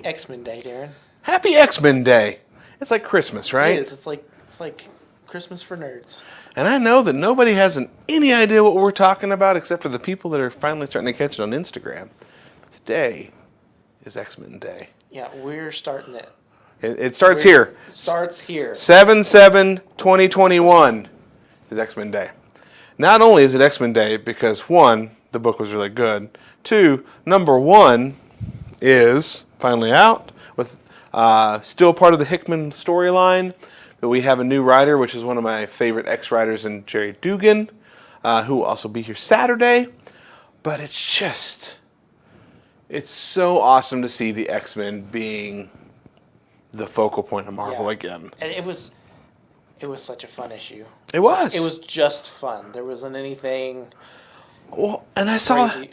Happy X-Men Day, Darren. Happy X-Men Day. It's like Christmas, right? It is. It's like Christmas for nerds. And I know that nobody has any idea what we're talking about except for the people that are finally starting to catch it on Instagram. Today is X-Men Day. Yeah, we're starting it. It starts here. It starts here. 7/7/2021 is X-Men Day. Not only is it X-Men Day because, one, the book was really good. Two, number one is finally out. Was still part of the Hickman storyline. But we have a new writer, which is one of my favorite X-writers in Gerry Duggan, who will also be here Saturday. But it's so awesome to see the X-Men being the focal point of Marvel again. And it was such a fun issue. It was. It was just fun. There wasn't anything. Well, and I crazy.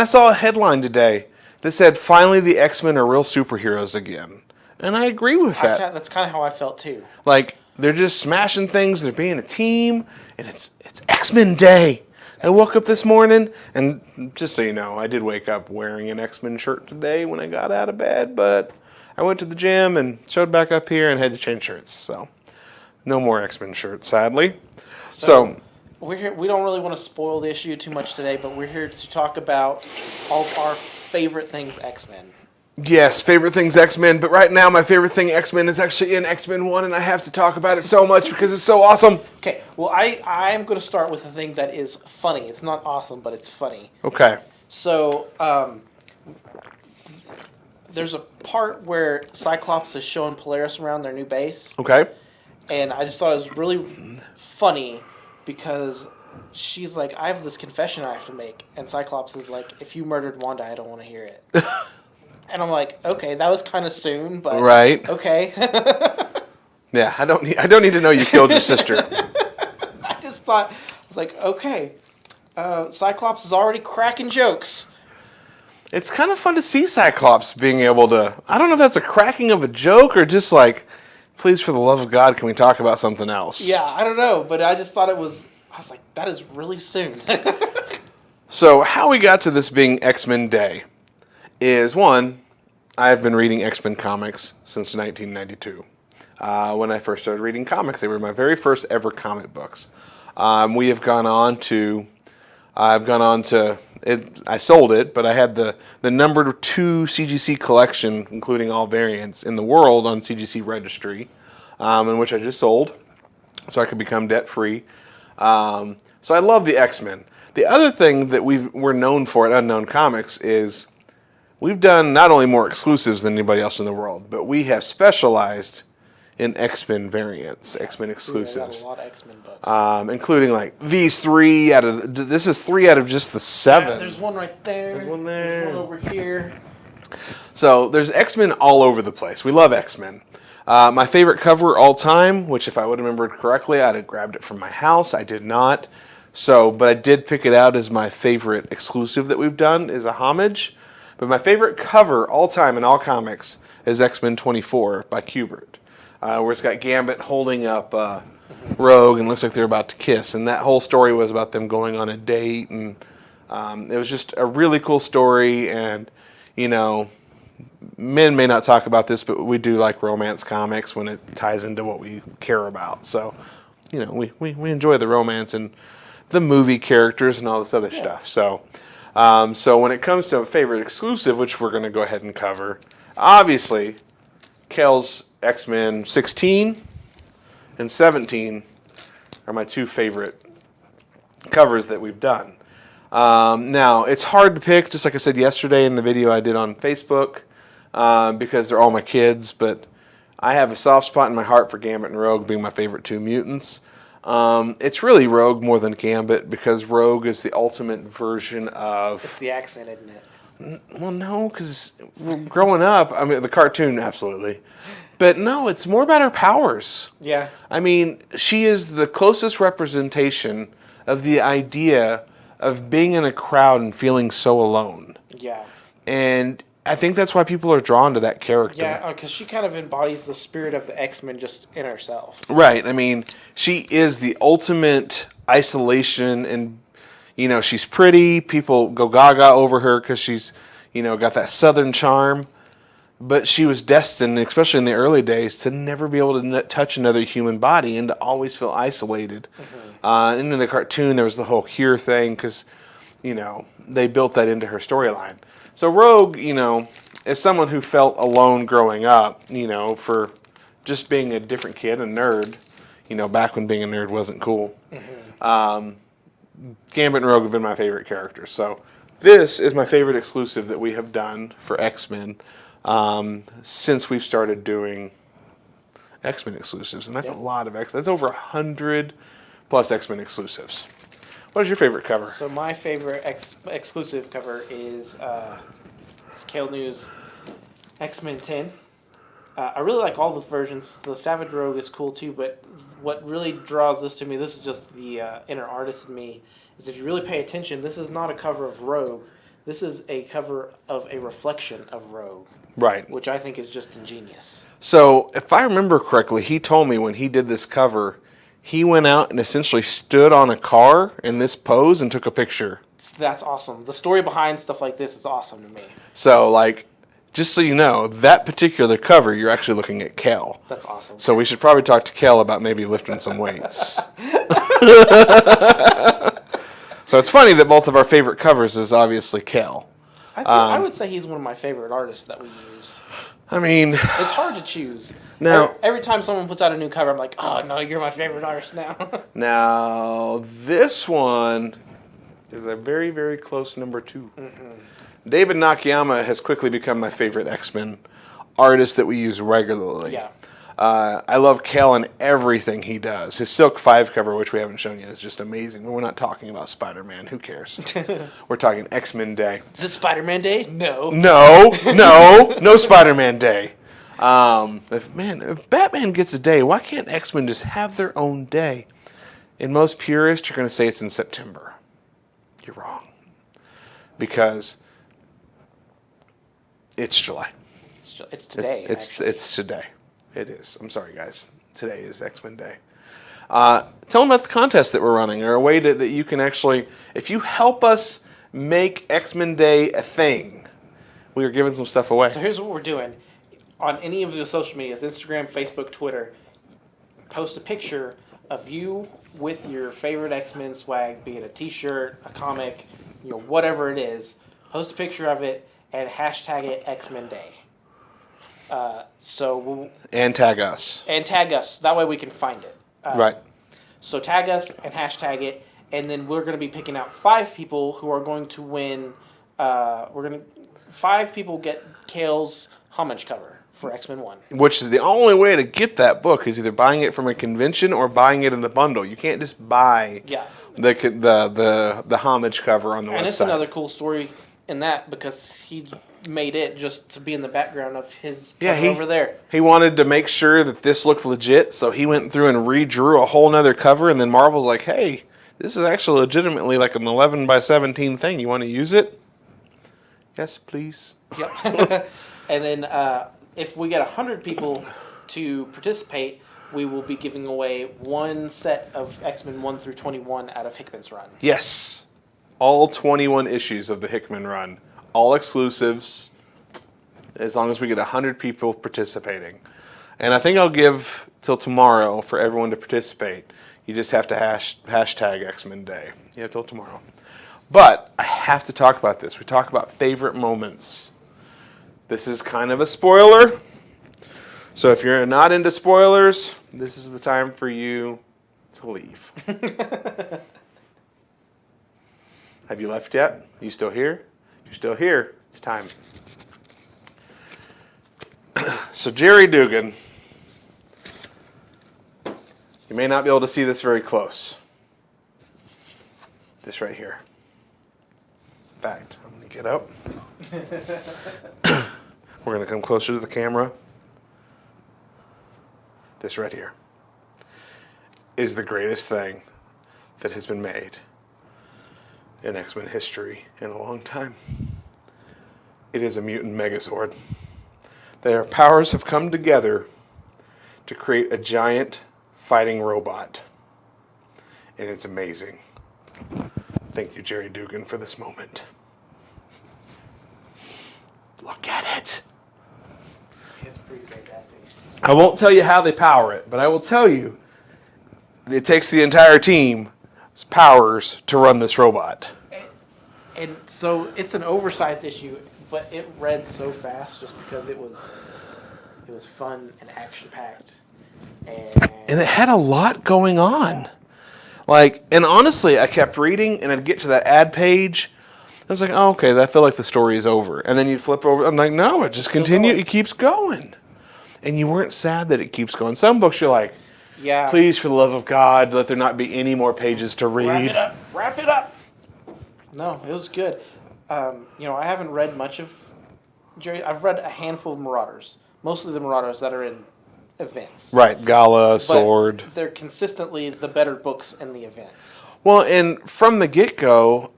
saw a headline today that said, "Finally, the X-Men are real superheroes again," and I agree with that. That's kind of how I felt too. Like they're just smashing things. They're being a team, and it's X-Men Day. I woke up this morning, and just so you know, I did wake up wearing an X-Men shirt today when I got out of bed, but I went to the gym and showed back up here and had to change shirts. So, no more X-Men shirts, sadly. So we're here. We don't really want to spoil the issue too much today, but we're here to talk about all of our favorite things X-Men. Yes, favorite things X-Men, but right now my favorite thing X-Men is actually in X-Men 1, and I have to talk about it so much because it's so awesome. Okay, well, I'm going to start with a thing that is funny. It's not awesome, but it's funny. Okay. So, there's a part where Cyclops is showing Polaris around their new base. Okay. And I just thought it was really funny because she's like, I have this confession I have to make. And Cyclops is like, if you murdered Wanda, I don't want to hear it. And I'm like, okay, that was kind of soon, but right. Okay. Yeah, I don't need to know you killed your sister. I just thought, I was like, okay, Cyclops is already cracking jokes. It's kind of fun to see Cyclops being able to, I don't know if that's a cracking of a joke or just like, please, for the love of God, can we talk about something else? Yeah, I don't know, but I just thought I was like, that is really soon. So how we got to this being X-Men Day is, one, I've been reading X-Men comics since 1992. When I first started reading comics, they were my very first ever comic books. I've gone on to, I sold it, but I had the number 2 CGC collection, including all variants in the world on CGC Registry, in which I just sold, so I could become debt-free. So I love the X-Men. The other thing that we're known for at Unknown Comics is we've done not only more exclusives than anybody else in the world, but we have specialized in X-Men variants, X-Men exclusives. Yeah, a lot of X-Men books. Including like these 3 out of, this is 3 out of just the 7. Yeah, there's one right there. There's one there. There's one over here. So there's X-Men all over the place. We love X-Men. My favorite cover all time, which if I would have remembered correctly, I'd have grabbed it from my house. I did not. But I did pick it out as my favorite exclusive that we've done, is a homage. But my favorite cover all time in all comics is X-Men 24 by Kubert, where it's got Gambit holding up Rogue and looks like they're about to kiss. And that whole story was about them going on a date. And it was just a really cool story. And, you know, men may not talk about this, but we do like romance comics when it ties into what we care about. So, you know, we enjoy the romance and the movie characters and all this other stuff. So when it comes to a favorite exclusive, which we're going to go ahead and cover, obviously, Kel's X-Men 16 and 17 are my 2 favorite covers that we've done. Now, it's hard to pick, just like I said yesterday in the video I did on Facebook, because they're all my kids, but I have a soft spot in my heart for Gambit and Rogue being my favorite 2 mutants. It's really Rogue more than Gambit because Rogue is the ultimate version of... It's the accent, isn't it? Well, no, because growing up, I mean, the cartoon, absolutely. But no, it's more about her powers. Yeah. I mean, she is the closest representation of the idea of being in a crowd and feeling so alone. Yeah. And I think that's why people are drawn to that character. Yeah, because she kind of embodies the spirit of the X-Men just in herself. Right. I mean, she is the ultimate isolation, and, you know, she's pretty. People go gaga over her because she's, you know, got that southern charm. but she was destined, especially in the early days, to never be able to touch another human body and to always feel isolated. And in the cartoon, there was the whole cure thing because, they built that into her storyline. So Rogue, as someone who felt alone growing up, for just being a different kid, a nerd, back when being a nerd wasn't cool, Gambit and Rogue have been my favorite characters. So this is my favorite exclusive that we have done for X-Men since we've started doing X-Men exclusives. And that's a lot of That's over 100 plus X-Men exclusives. What is your favorite cover? So my favorite exclusive cover is Scale News X-Men 10. I really like all the versions. The Savage Rogue is cool too, but what really draws this to me, this is just the inner artist in me, is if you really pay attention, this is not a cover of Rogue. This is a cover of a reflection of Rogue. Right. Which I think is just ingenious. So if I remember correctly, he told me when he did this cover, he went out and essentially stood on a car in this pose and took a picture. That's awesome. The story behind stuff like this is awesome to me. So, just so you know, that particular cover, you're actually looking at Kel. That's awesome. So we should probably talk to Kel about maybe lifting some weights. So it's funny that both of our favorite covers is obviously Kel. I would say he's one of my favorite artists that we use. I mean, it's hard to choose. Now, every time someone puts out a new cover, I'm like, oh no, you're my favorite artist now. Now, this one is a very, very close number 2. David Nakayama has quickly become my favorite X-Men artist that we use regularly. Yeah. I love Kel and everything he does. His Silk 5 cover, which we haven't shown yet, is just amazing. We're not talking about Spider-Man. Who cares? We're talking X-Men Day. Is it Spider-Man Day? No. No Spider-Man Day. If Batman gets a day, why can't X-Men just have their own day? And most purists are going to say it's in September. You're wrong. Because it's July. It's today. It's today. It is. I'm sorry, guys. Today is X-Men Day. Tell them about the contest that we're running, or a way that you can actually, if you help us make X-Men Day a thing, we are giving some stuff away. So here's what we're doing. On any of the social medias, Instagram, Facebook, Twitter, post a picture of you with your favorite X-Men swag, be it a t-shirt, a comic, whatever it is. Post a picture of it and hashtag it X-Men Day. And tag us. That way we can find it. Right. So tag us and hashtag it, and then we're going to be picking out 5 people who are going to win. 5 people get Kale's homage cover for X-Men 1. Which is the only way to get that book is either buying it from a convention or buying it in the bundle. You can't just buy the homage cover on the website. And it's another cool story in that because he made it just to be in the background of his cover over there. He wanted to make sure that this looked legit, so he went through and redrew a whole nother cover, and then Marvel's like, hey, this is actually legitimately like an 11 by 17 thing. You want to use it? Yes, please. Yep. And then if we get 100 people to participate, we will be giving away 1 set of X-Men 1 through 21 out of Hickman's run. Yes. All 21 issues of the Hickman run. All exclusives, as long as we get 100 people participating. And I think I'll give till tomorrow for everyone to participate. You just have to hashtag X-Men Day. Yeah, till tomorrow. But I have to talk about this. We talk about favorite moments. This is kind of a spoiler. So if you're not into spoilers, this is the time for you to leave. Have you left yet? Are you still here? If you're still here, it's time. So Gerry Duggan, you may not be able to see this very close. This right here. In fact, I'm going to get up. We're going to come closer to the camera. This right here is the greatest thing that has been made in X-Men history in a long time. It is a mutant Megazord. Their powers have come together to create a giant fighting robot. And it's amazing. Thank you, Gerry Duggan, for this moment. Look at it. It's pretty fantastic. I won't tell you how they power it, but I will tell you it takes the entire team's powers to run this robot. And so it's an oversized issue, but it read so fast just because it was fun and action packed. And it had a lot going on. And honestly, I kept reading, and I'd get to that ad page. I was like, oh, okay, I feel like the story is over. And then you'd flip over. I'm like, no, it just continues. It keeps going. And you weren't sad that it keeps going. Some books you're like, yeah, please, for the love of God, let there not be any more pages to read. Wrap it up. No, it was good. I haven't read much of Gerry. I've read a handful of Marauders. Mostly the Marauders that are in events. Right, Gala, Sword. But they're consistently the better books in the events. Well, and from the get-go,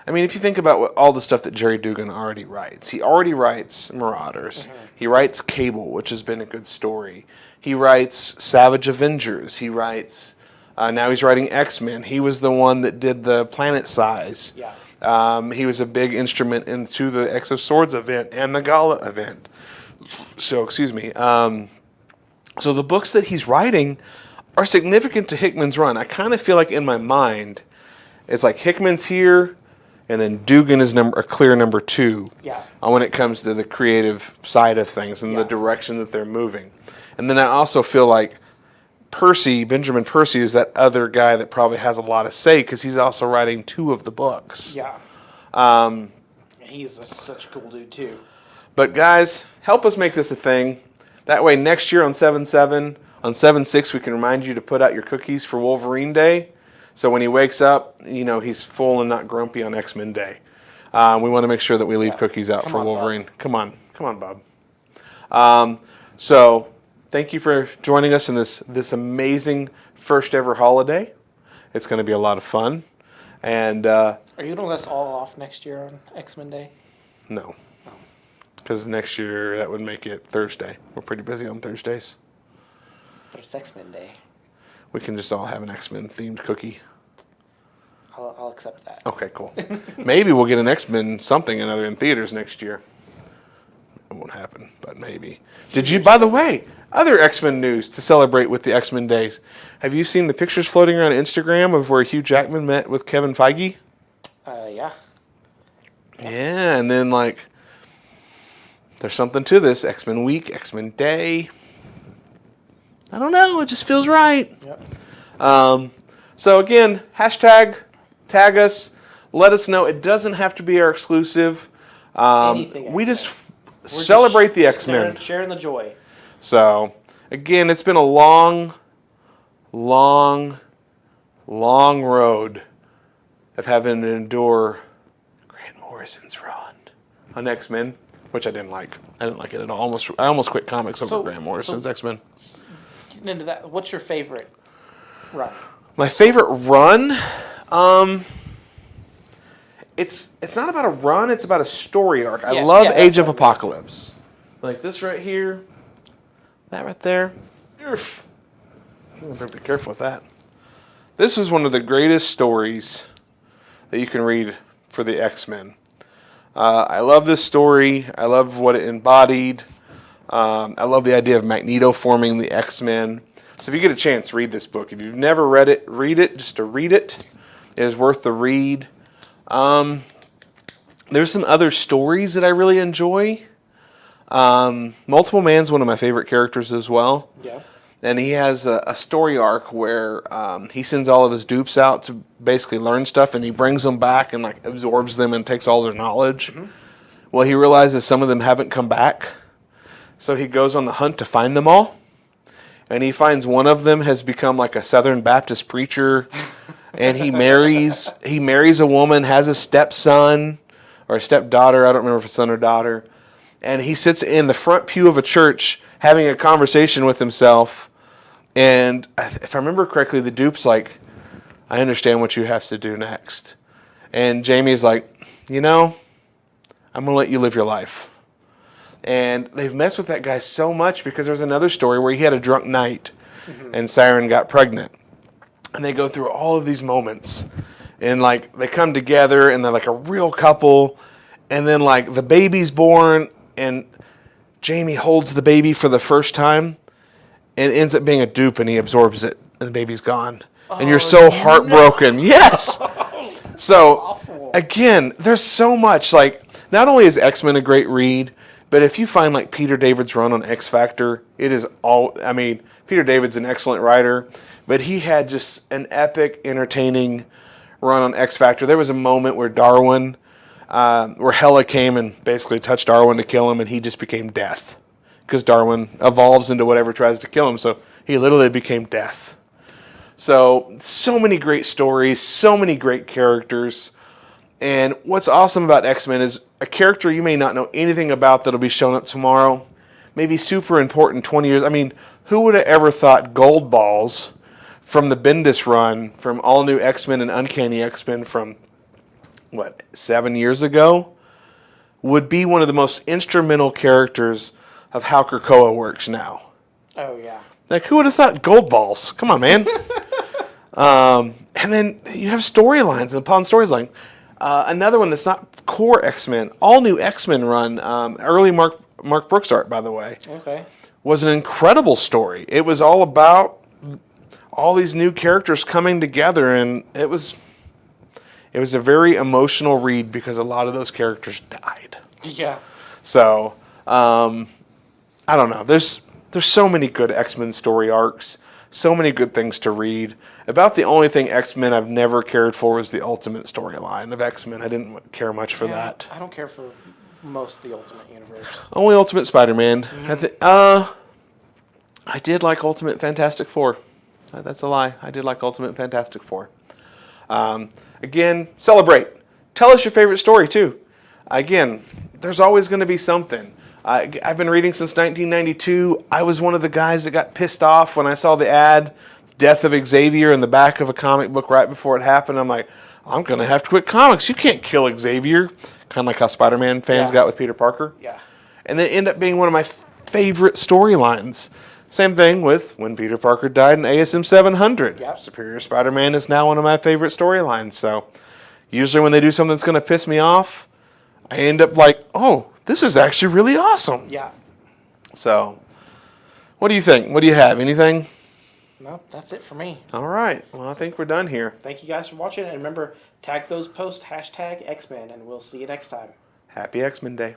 if you think about all the stuff that Gerry Duggan already writes, he already writes Marauders. Mm-hmm. He writes Cable, which has been a good story. He writes Savage Avengers. He writes, now he's writing X-Men. He was the one that did the Planet Size. Yeah. He was a big instrument into the X of Swords event and the Gala event. So, excuse me. So the books that he's writing are significant to Hickman's run. I kind of feel like in my mind, it's like Hickman's here, and then Duggan is a clear number 2. Yeah. When it comes to the creative side of things and the direction that they're moving. And then I also feel like Benjamin Percy, is that other guy that probably has a lot of say because he's also writing 2 of the books. Yeah. He's such a cool dude too. But guys, help us make this a thing. That way next year on 7/7, on 7/6, we can remind you to put out your cookies for Wolverine Day. So when he wakes up, he's full and not grumpy on X-Men Day. We want to make sure that we leave cookies out for Wolverine. Bob. Come on, Bob. So thank you for joining us in this amazing first ever holiday. It's going to be a lot of fun. And are you going to let us all off next year on X-Men Day? No. Because next year that would make it Thursday. We're pretty busy on Thursdays. But it's X-Men Day. We can just all have an X-Men themed cookie. I'll accept that. Okay, cool. Maybe we'll get an X-Men something another in theaters next year. It won't happen, but maybe. By the way, other X-Men news to celebrate with the X-Men days. Have you seen the pictures floating around Instagram of where Hugh Jackman met with Kevin Feige? Yeah. Yeah, and then there's something to this. X-Men Week, X-Men Day. I don't know. It just feels right. Yep. So again, hashtag, tag us, let us know. It doesn't have to be our exclusive. We just celebrate the X-Men. Sharing the joy. So again, it's been a long, long, long road of having to endure Grant Morrison's run on X-Men, which I didn't like. I didn't like it at all. I almost quit comics over Grant Morrison's X-Men. Getting into that, what's your favorite run? My favorite run? It's not about a run, it's about a story arc. I love Age of Apocalypse. Like this right here, that right there. Oof. I'm going to be careful with that. This is one of the greatest stories that you can read for the X-Men. I love this story. I love what it embodied. I love the idea of Magneto forming the X-Men. So if you get a chance, read this book. If you've never read it, read it. Just to read it is worth the read. There's some other stories that I really enjoy. Multiple Man's one of my favorite characters as well. Yeah. And he has a story arc where he sends all of his dupes out to basically learn stuff, and he brings them back and absorbs them and takes all their knowledge. Mm-hmm. Well, he realizes some of them haven't come back, so he goes on the hunt to find them all. And he finds one of them has become a Southern Baptist preacher, and he marries a woman, has a stepson or a stepdaughter. I don't remember if it's son or daughter. And he sits in the front pew of a church having a conversation with himself. And if I remember correctly, the dupe's like, I understand what you have to do next. And Jamie's like, I'm going to let you live your life. And they've messed with that guy so much because there's another story where he had a drunk night and Siren got pregnant. And they go through all of these moments. And they come together and they're a real couple. And then the baby's born, and Jamie holds the baby for the first time and ends up being a dupe, and he absorbs it, and the baby's gone. And you're so heartbroken. No. Yes! So, Awful. Again, there's so much. Like, not only is X-Men a great read, but if you find, like, Peter David's run on X Factor, it is all... I mean, Peter David's an excellent writer, but he had just an epic, entertaining run on X Factor. There was a moment where Darwin... where Hela came and basically touched Darwin to kill him, and he just became Death. Because Darwin evolves into whatever tries to kill him, so he literally became Death. So many great stories, so many great characters. And what's awesome about X-Men is a character you may not know anything about that'll be showing up tomorrow, maybe super important 20 years. I mean, who would have ever thought Gold Balls from the Bendis run, from All New X-Men and Uncanny X-Men from 7 years ago, would be one of the most instrumental characters of how Krakoa works now. Oh, yeah. Like, who would have thought Gold Balls? Come on, man. And then you have storylines and upon storyline. Another one that's not core X-Men, All New X-Men run, early Mark Brooks art, by the way. Okay. Was an incredible story. It was all about all these new characters coming together, and it was a very emotional read because a lot of those characters died. Yeah. So, I don't know. There's so many good X-Men story arcs, so many good things to read. About the only thing X-Men I've never cared for was the Ultimate storyline of X-Men. I didn't care much for that. I don't care for most of the Ultimate Universe. Only Ultimate Spider-Man. Mm-hmm. I did like Ultimate Fantastic Four. That's a lie. I did like Ultimate Fantastic Four. Again, celebrate. Tell us your favorite story, too. Again, there's always going to be something. I've been reading since 1992. I was one of the guys that got pissed off when I saw the ad, Death of Xavier, in the back of a comic book right before it happened. I'm like, I'm going to have to quit comics. You can't kill Xavier. Kind of like how Spider-Man fans got with Peter Parker. Yeah. And then it ended up being one of my favorite storylines. Same thing with when Peter Parker died in ASM 700. Yep. Superior Spider-Man is now one of my favorite storylines. So usually when they do something that's going to piss me off, I end up like, oh, this is actually really awesome. Yeah. So what do you think? What do you have? Anything? No, that's it for me. All right. Well, I think we're done here. Thank you guys for watching. And remember, tag those posts, #X-Men, and we'll see you next time. Happy X-Men Day.